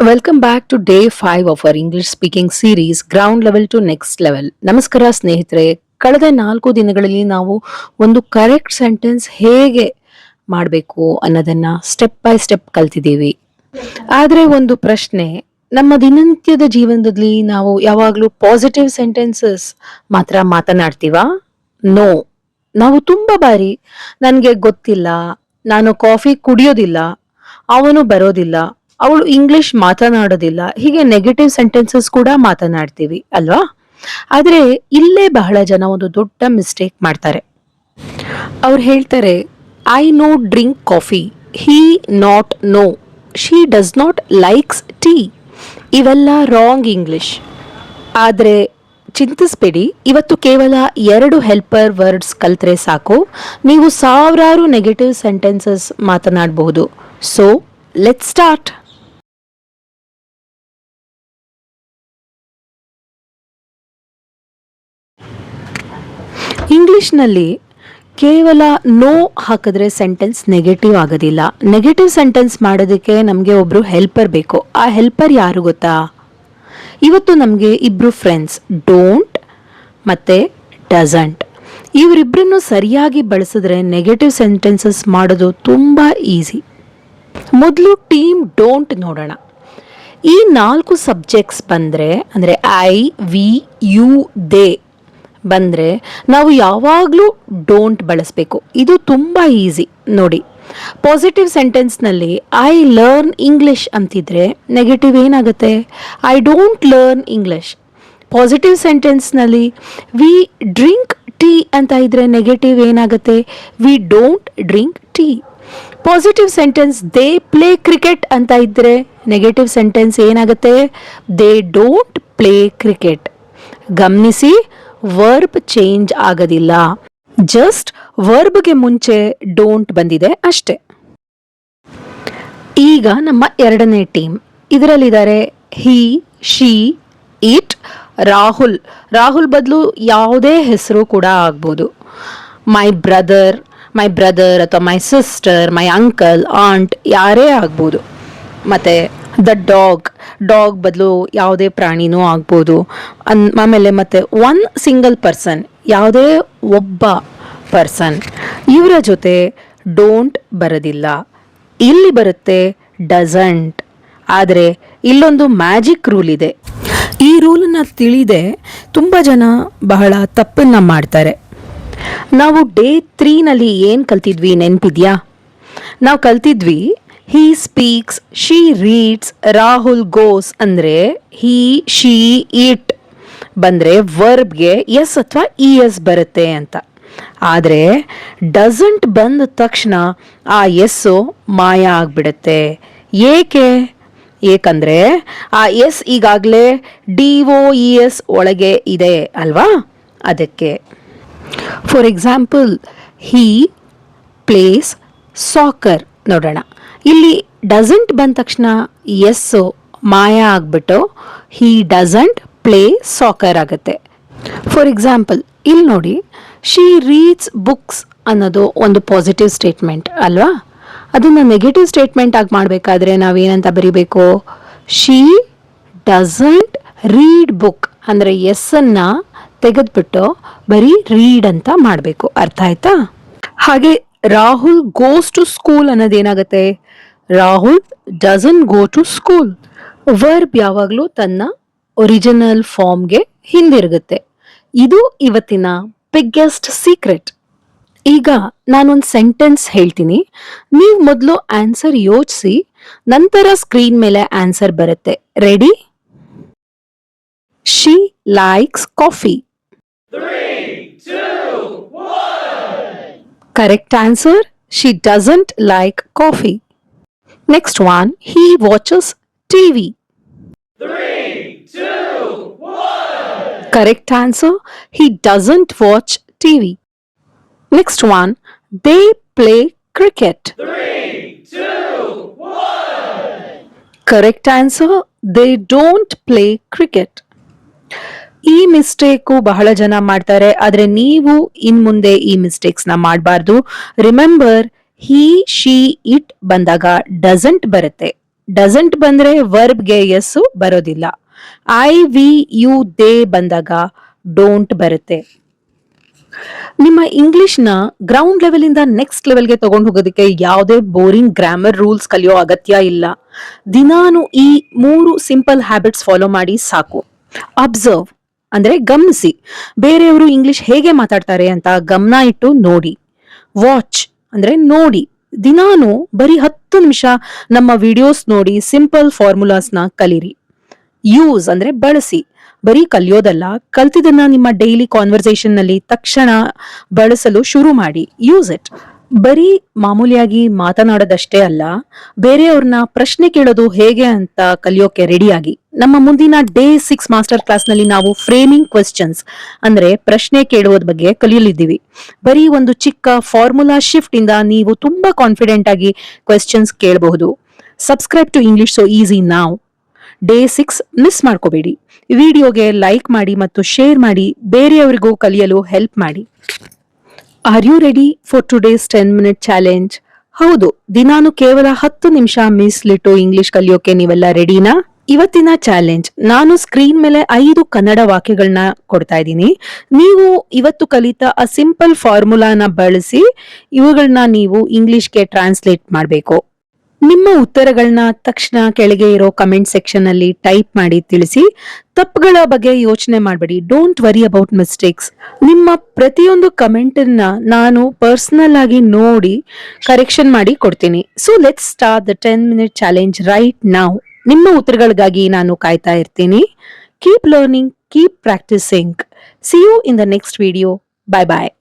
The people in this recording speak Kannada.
Welcome back to day 5 of our English speaking series Ground Level to Next Level. ನಮಸ್ಕಾರ ಸ್ನೇಹಿತರೆ. ಕಳೆದ 4 ದಿನಗಳಲ್ಲಿ ನಾವು ಒಂದು ಕರೆಕ್ಟ್ ಸೆಂಟೆನ್ಸ್ ಹೇಗೆ ಮಾಡಬೇಕು ಅನ್ನೋದನ್ನ ಸ್ಟೆಪ್ ಬೈ ಸ್ಟೆಪ್ ಕಲ್ತಿದ್ದೀವಿ. ಆದ್ರೆ ಒಂದು ಪ್ರಶ್ನೆ, ನಮ್ಮ ದಿನನಿತ್ಯದ ಜೀವನದಲ್ಲಿ ನಾವು ಯಾವಾಗಲೂ ಪಾಸಿಟಿವ್ ಸೆಂಟೆನ್ಸಸ್ ಮಾತ್ರ ಮಾತನಾಡ್ತೀವಾ? ನೋ. ನಾವು ತುಂಬಾ ಬಾರಿ ನನಗೆ ಗೊತ್ತಿಲ್ಲ, ನಾನು ಕಾಫಿ ಕುಡಿಯೋದಿಲ್ಲ, ಅವನು ಬರೋದಿಲ್ಲ, ಅವಳು ಇಂಗ್ಲಿಷ್ ಮಾತನಾಡೋದಿಲ್ಲ, ಹೀಗೆ ನೆಗೆಟಿವ್ ಸೆಂಟೆನ್ಸಸ್ ಕೂಡ ಮಾತನಾಡ್ತೀವಿ ಅಲ್ವಾ? ಆದ್ರೆ ಇಲ್ಲೇ ಬಹಳ ಜನ ಒಂದು ದೊಡ್ಡ ಮಿಸ್ಟೇಕ್ ಮಾಡ್ತಾರೆ. ಅವ್ರು ಹೇಳ್ತಾರೆ, I no drink coffee, he not no, she does not likes tea. ಇವೆಲ್ಲ ರಾಂಗ್ ಇಂಗ್ಲಿಷ್. ಆದ್ರೆ ಚಿಂತಿಸ್ಬೇಡಿ, ಇವತ್ತು ಕೇವಲ 2 ಹೆಲ್ಪರ್ ವರ್ಡ್ಸ್ ಕಲ್ತ್ರೆ ಸಾಕು, ನೀವು ಸಾವಿರಾರು ನೆಗೆಟಿವ್ ಸೆಂಟೆನ್ಸಸ್ ಮಾತನಾಡಬಹುದು. So let's start. ಇಂಗ್ಲಿಷ್ನಲ್ಲಿ ಕೇವಲ ನೋ ಹಾಕಿದ್ರೆ ಸೆಂಟೆನ್ಸ್ ನೆಗೆಟಿವ್ ಆಗೋದಿಲ್ಲ. ನೆಗೆಟಿವ್ ಸೆಂಟೆನ್ಸ್ ಮಾಡೋದಕ್ಕೆ ನಮಗೆ ಒಬ್ರು ಹೆಲ್ಪರ್ ಬೇಕು. ಆ ಹೆಲ್ಪರ್ ಯಾರು ಗೊತ್ತಾ? ಇವತ್ತು ನಮಗೆ ಇಬ್ರು ಫ್ರೆಂಡ್ಸ್, ಡೋಂಟ್ ಮತ್ತೆ ಡಸಂಟ್. ಇವರಿಬ್ಬರನ್ನು ಸರಿಯಾಗಿ ಬಳಸಿದ್ರೆ ನೆಗೆಟಿವ್ ಸೆಂಟೆನ್ಸಸ್ ಮಾಡೋದು ತುಂಬಾ ಈಸಿ. ಮೊದಲು ಟೀಮ್ ಡೋಂಟ್ ನೋಡೋಣ. ಈ 4 ಸಬ್ಜೆಕ್ಟ್ಸ್ ಬಂದರೆ, ಅಂದರೆ ಐ, ವಿ, ಯು, ದೇ ಬಂದರೆ ನಾವು ಯಾವಾಗಲೂ ಡೋಂಟ್ ಬಳಸಬೇಕು. ಇದು ತುಂಬ ಈಸಿ ನೋಡಿ. ಪಾಸಿಟಿವ್ ಸೆಂಟೆನ್ಸ್ನಲ್ಲಿ ಐ ಲರ್ನ್ ಇಂಗ್ಲಿಷ್ ಅಂತಿದ್ರೆ ನೆಗೆಟಿವ್ ಏನಾಗುತ್ತೆ? I don't learn English. Positive ಸೆಂಟೆನ್ಸ್ನಲ್ಲಿ ವಿ ಡ್ರಿಂಕ್ ಟೀ ಅಂತ ಇದ್ರೆ ನೆಗೆಟಿವ್ ಏನಾಗುತ್ತೆ? We don't drink tea. Positive sentence they play cricket ಅಂತ ಇದ್ರೆ ನೆಗೆಟಿವ್ ಸೆಂಟೆನ್ಸ್ ಏನಾಗುತ್ತೆ? They don't play cricket. ಗಮನಿಸಿ, ವರ್ಬ್ ಚೇಂಜ್ ಆಗೋದಿಲ್ಲ, ಜಸ್ಟ್ ವರ್ಬ್ಗೆ ಮುಂಚೆ ಡೋಂಟ್ ಬಂದಿದೆ ಅಷ್ಟೆ. ಈಗ ನಮ್ಮ ಎರಡನೇ ಟೀಮ್ ಇದರಲ್ಲಿದ್ದಾರೆ he, she, it, Rahul. Rahul ಬದಲು ಯಾವುದೇ ಹೆಸರು ಕೂಡ ಆಗ್ಬೋದು. ಮೈ ಬ್ರದರ್ ಅಥವಾ my sister, my uncle, aunt, ಯಾರೇ ಆಗ್ಬೋದು. ಮತ್ತೆ ದ ಡಾಗ್ ಬದಲು ಯಾವುದೇ ಪ್ರಾಣಿನೂ ಆಗ್ಬೋದು. ಆಮೇಲೆ ಮತ್ತೆ ಒನ್ ಸಿಂಗಲ್ ಪರ್ಸನ್, ಯಾವುದೇ ಒಬ್ಬ ಪರ್ಸನ್. ಇವರ ಜೊತೆ ಡೋಂಟ್ ಬರೋದಿಲ್ಲ. ಇಲ್ಲಿ ಬರುತ್ತೆ ಡಸಂಟ್. ಆದರೆ ಇಲ್ಲೊಂದು ಮ್ಯಾಜಿಕ್ ರೂಲ್ ಇದೆ. ಈ ರೂಲನ್ನು ತಿಳಿದೆ ತುಂಬ ಜನ ಬಹಳ ತಪ್ಪನ್ನು ಮಾಡ್ತಾರೆ. ನಾವು ಡೇ 3ನಲ್ಲಿ ಏನು ಕಲ್ತಿದ್ವಿ ನೆನಪಿದ್ಯಾ? ನಾವು ಕಲ್ತಿದ್ವಿ he speaks, she reads, Rahul goes. ಅಂದರೆ ಹಿ, ಶಿ, ಇಟ್ ಬಂದರೆ ವರ್ಬ್ಗೆ ಎಸ್ ಅಥವಾ ಇ ಎಸ್ ಬರುತ್ತೆ ಅಂತ. ಆದರೆ ಡಸಂಟ್ ಬಂದ ತಕ್ಷಣ ಆ ಎಸ್ಸು ಮಾಯ ಆಗಿಬಿಡುತ್ತೆ. ಏಕೆಂದರೆ ಆ ಎಸ್ ಈಗಾಗಲೇ DOES ಒಳಗೆ ಇದೆ ಅಲ್ವಾ? ಅದಕ್ಕೆ. For example, he place soccer ನೋಡೋಣ. ಇಲ್ಲಿ ಡಸಂಟ್ ಬಂದ ತಕ್ಷಣ ಎಸ್ಸು ಮಾಯ ಆಗಿಬಿಟ್ಟು ಹಿ ಡಸಂಟ್ ಪ್ಲೇ ಸಾಕರ್ ಆಗುತ್ತೆ. ಫಾರ್ ಎಕ್ಸಾಂಪಲ್, ಇಲ್ಲಿ ನೋಡಿ, ಶಿ ರೀಡ್ಸ್ ಬುಕ್ಸ್ ಅನ್ನೋದು ಒಂದು ಪಾಸಿಟಿವ್ ಸ್ಟೇಟ್ಮೆಂಟ್ ಅಲ್ವಾ? ಅದನ್ನು ನೆಗೆಟಿವ್ ಸ್ಟೇಟ್ಮೆಂಟ್ ಆಗಿ ಮಾಡಬೇಕಾದ್ರೆ ನಾವೇನಂತ ಬರಿಬೇಕು? She doesn't read book. ಅಂದರೆ ಎಸ್ಸನ್ನು ತೆಗೆದ್ಬಿಟ್ಟು ಬರೀ ರೀಡ್ ಅಂತ ಮಾಡಬೇಕು. ಅರ್ಥ ಆಯ್ತಾ? ಹಾಗೆ ರಾಹುಲ್ ಗೋಸ್ ಟು ಸ್ಕೂಲ್ ಅನ್ನೋದೇನಾಗುತ್ತೆ? Rahul doesn't go to school. Verb ಯಾವಾಗಲೂ ತನ್ನ ಒರಿಜಿನಲ್ ಫಾರ್ಮ್ಗೆ ಹಿಂದಿರುಗುತ್ತೆ. ಇದು ಇವತ್ತಿನ ಬಿಗ್ಗೆಸ್ಟ್ ಸೀಕ್ರೆಟ್. ಈಗ ನಾನೊಂದು ಸೆಂಟೆನ್ಸ್ ಹೇಳ್ತೀನಿ, ನೀವು ಮೊದಲು ಆನ್ಸರ್ ಯೋಚಿಸಿ, ನಂತರ ಸ್ಕ್ರೀನ್ ಮೇಲೆ ಆನ್ಸರ್ ಬರುತ್ತೆ. Ready? She likes coffee. 3, 2, 1. Correct answer, she doesn't like coffee. Next one, he watches TV. 3, 2, 1. Correct answer, he doesn't watch TV. Next one, they play cricket. 3, 2, 1. Correct answer, they don't play cricket. ಈ ಮಿಸ್ಟೇಕು ಬಹಳ ಜನ ಮಾಡ್ತಾರೆ, ಆದರೆ ನೀವು ಇನ್ಮುಂದೆ ಈ ಮಿಸ್ಟೇಕ್ಸ್ನ ಮಾಡಬಾರ್ದು. ರಿಮೆಂಬರ್, ಹಿ, ಶಿ, ಇಟ್ ಬಂದಾಗ ಡಸಂಟ್ ಬರುತ್ತೆ. ಡಸಂಟ್ ಬಂದ್ರೆ ವರ್ಬ್ಗೆ ಎಸ್ ಬರೋದಿಲ್ಲ. ಐ ವಿ ಯು ದೇ ಬಂದಾಗ ಡೋಂಟ್ ಬರುತ್ತೆ. ನಿಮ್ಮ ಇಂಗ್ಲಿಷ್ನ ಗ್ರೌಂಡ್ ಲೆವೆಲ್ ಇಂದ ನೆಕ್ಸ್ಟ್ ಲೆವೆಲ್ಗೆ ತಗೊಂಡು ಹೋಗೋದಕ್ಕೆ ಯಾವುದೇ ಬೋರಿಂಗ್ ಗ್ರಾಮರ್ ರೂಲ್ಸ್ ಕಲಿಯೋ ಅಗತ್ಯ ಇಲ್ಲ. ದಿನಾನು ಈ 3 ಸಿಂಪಲ್ ಹ್ಯಾಬಿಟ್ಸ್ ಫಾಲೋ ಮಾಡಿ ಸಾಕು. ಅಬ್ಸರ್ವ್ ಅಂದ್ರೆ ಗಮನಿಸಿ, ಬೇರೆಯವರು ಇಂಗ್ಲಿಷ್ ಹೇಗೆ ಮಾತಾಡ್ತಾರೆ ಅಂತ ಗಮನ ಇಟ್ಟು ನೋಡಿ. ವಾಚ್ ಅಂದ್ರೆ ನೋಡಿ, ದಿನಾನು ಬರೀ 10 ನಿಮಿಷ ನಮ್ಮ ವಿಡಿಯೋಸ್ ನೋಡಿ ಸಿಂಪಲ್ ಫಾರ್ಮುಲಾಸ್ನ ಕಲೀರಿ. ಯೂಸ್ ಅಂದ್ರೆ ಬಳಸಿ, ಬರೀ ಕಲಿಯೋದಲ್ಲ, ಕಲ್ತಿದ್ದನ್ನ ನಿಮ್ಮ ಡೈಲಿ ಕಾನ್ವರ್ಸೇಷನ್ ನಲ್ಲಿ ತಕ್ಷಣ ಬಳಸಲು ಶುರು ಮಾಡಿ. Use it. ಬರೀ ಮಾಮೂಲಿಯಾಗಿ ಮಾತನಾಡೋದಷ್ಟೇ ಅಲ್ಲ, ಬೇರೆಯವ್ರನ್ನ ಪ್ರಶ್ನೆ ಕೇಳೋದು ಹೇಗೆ ಅಂತ ಕಲಿಯೋಕೆ ರೆಡಿಯಾಗಿ. ನಮ್ಮ ಮುಂದಿನ ಡೇ 6 ಮಾಸ್ಟರ್ ಕ್ಲಾಸ್ ನಲ್ಲಿ ನಾವು ಫ್ರೇಮಿಂಗ್ ಕ್ವೆಶ್ಚನ್ಸ್ ಅಂದ್ರೆ ಪ್ರಶ್ನೆ ಕೇಳುವುದ ಬಗ್ಗೆ ಕಲಿಯಲಿದ್ದೀವಿ. ಬರೀ ಒಂದು ಚಿಕ್ಕ ಫಾರ್ಮುಲಾ ಶಿಫ್ಟ್ ಇಂದ ನೀವು ತುಂಬಾ ಕಾನ್ಫಿಡೆಂಟ್ ಆಗಿ ಕ್ವೆಶ್ಚನ್ಸ್ ಕೇಳಬಹುದು. Subscribe to English so easy ನಾವ್. ಡೇ 6 ಮಿಸ್ ಮಾಡ್ಕೋಬೇಡಿ. ವಿಡಿಯೋಗೆ ಲೈಕ್ ಮಾಡಿ ಮತ್ತು ಶೇರ್ ಮಾಡಿ, ಬೇರೆಯವರಿಗೂ ಕಲಿಯಲು ಹೆಲ್ಪ್ ಮಾಡಿ. Are you ready for today's 10-minute challenge? ಹೌದು, ದಿನಾನು ಕೇವಲ 10 ನಿಮಿಷ ಮೀಸಲಿಟ್ಟು ಇಂಗ್ಲಿಷ್ ಕಲಿಯೋಕೆ ನೀವೆಲ್ಲ ರೆಡಿನಾ? ಇವತ್ತಿನ ಚಾಲೆಂಜ್, ನಾನು ಸ್ಕ್ರೀನ್ ಮೇಲೆ 5 ಕನ್ನಡ ವಾಕ್ಯಗಳನ್ನ ಕೊಡ್ತಾ ಇದ್ದೀನಿ. ನೀವು ಇವತ್ತು ಕಲಿತ ಆ ಸಿಂಪಲ್ ಫಾರ್ಮುಲಾನ ಬಳಸಿ ಇವುಗಳನ್ನ ನೀವು ಇಂಗ್ಲಿಷ್ಗೆ ಟ್ರಾನ್ಸ್ಲೇಟ್ ಮಾಡಬೇಕು. ನಿಮ್ಮ ಉತ್ತರಗಳನ್ನ ತಕ್ಷಣ ಕೆಳಗೆ ಇರೋ ಕಮೆಂಟ್ ಸೆಕ್ಷನ್ ಅಲ್ಲಿ ಟೈಪ್ ಮಾಡಿ ತಿಳಿಸಿ. ತಪ್ಪುಗಳ ಬಗ್ಗೆ ಯೋಚನೆ ಮಾಡಬೇಡಿ. Don't worry about mistakes. ನಿಮ್ಮ ಪ್ರತಿಯೊಂದು ಕಮೆಂಟ್ ಅನ್ನ ನಾನು ಪರ್ಸನಲ್ ಆಗಿ ನೋಡಿ ಕರೆಕ್ಷನ್ ಮಾಡಿ ಕೊಡ್ತೀನಿ. So let's start the 10-minute challenge right now. ನಿಮ್ಮ ಉತ್ತರಗಳಿಗಾಗಿ ನಾನು ಕಾಯ್ತಾ ಇರ್ತೀನಿ. Keep learning, keep practising. See you in the next video. Bye bye.